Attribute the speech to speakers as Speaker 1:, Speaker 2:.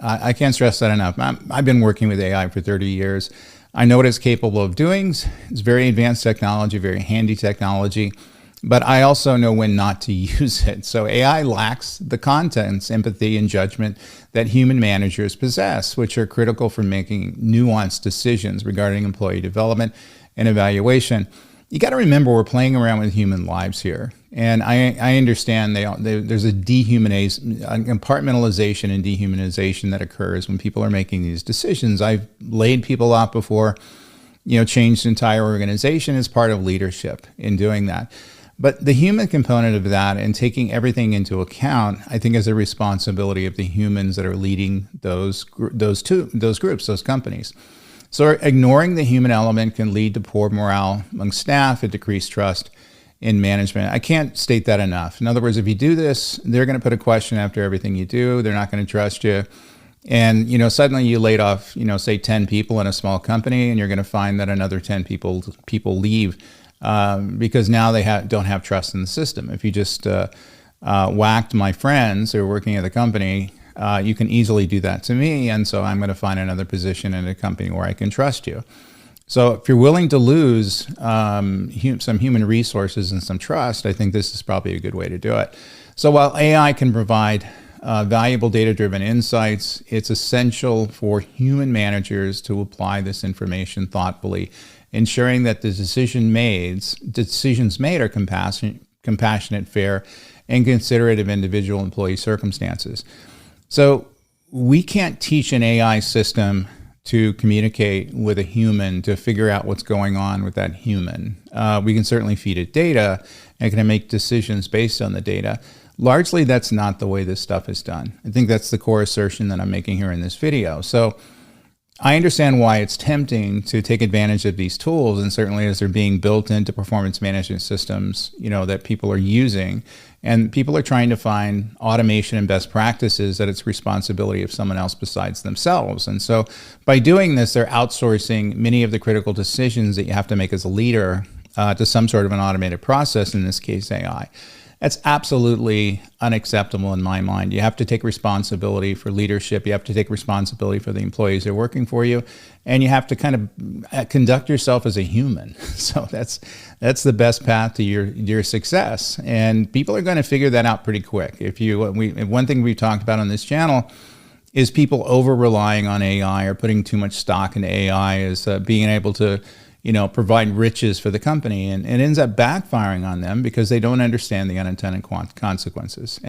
Speaker 1: I can't stress that enough. I've been working with AI for 30 years. I know what it's capable of doing. It's very advanced technology, very handy technology, but I also know when not to use it. So AI lacks the contents, empathy, and judgment that human managers possess, which are critical for making nuanced decisions regarding employee development and evaluation. You got to remember, we're playing around with human lives here. And I understand there's a compartmentalization and dehumanization that occurs when people are making these decisions. I've laid people off before, changed entire organization as part of leadership in doing that. But the human component of that and taking everything into account, I think, is a responsibility of the humans that are leading those groups, those companies. So ignoring the human element can lead to poor morale among staff and decreased trust in management. I can't state that enough. In other words, if you do this, they're going to put a question after everything you do. They're not going to trust you. And, suddenly you laid off, say 10 people in a small company, and you're going to find that another 10 people leave because now they don't have trust in the system. If you just whacked my friends who are working at the company, you can easily do that to me. And so I'm going to find another position in a company where I can trust you. So if you're willing to lose some human resources and some trust, I think this is probably a good way to do it. So while AI can provide valuable data-driven insights, it's essential for human managers to apply this information thoughtfully, ensuring that the decisions made are compassionate, fair, and considerate of individual employee circumstances. So we can't teach an AI system to communicate with a human to figure out what's going on with that human. We can certainly feed it data and it can make decisions based on the data. Largely, that's not the way this stuff is done. I think that's the core assertion that I'm making here in this video. So I understand why it's tempting to take advantage of these tools, and certainly as they're being built into performance management systems, that people are using, and people are trying to find automation and best practices that it's responsibility of someone else besides themselves. And so by doing this, they're outsourcing many of the critical decisions that you have to make as a leader to some sort of an automated process, in this case, AI. That's absolutely unacceptable in my mind. You have to take responsibility for leadership. You have to take responsibility for the employees that are working for you. And you have to kind of conduct yourself as a human. So that's the best path to your success. And people are going to figure that out pretty quick. One thing we've talked about on this channel is people over-relying on AI or putting too much stock into AI as being able to provide riches for the company, and it ends up backfiring on them because they don't understand the unintended consequences.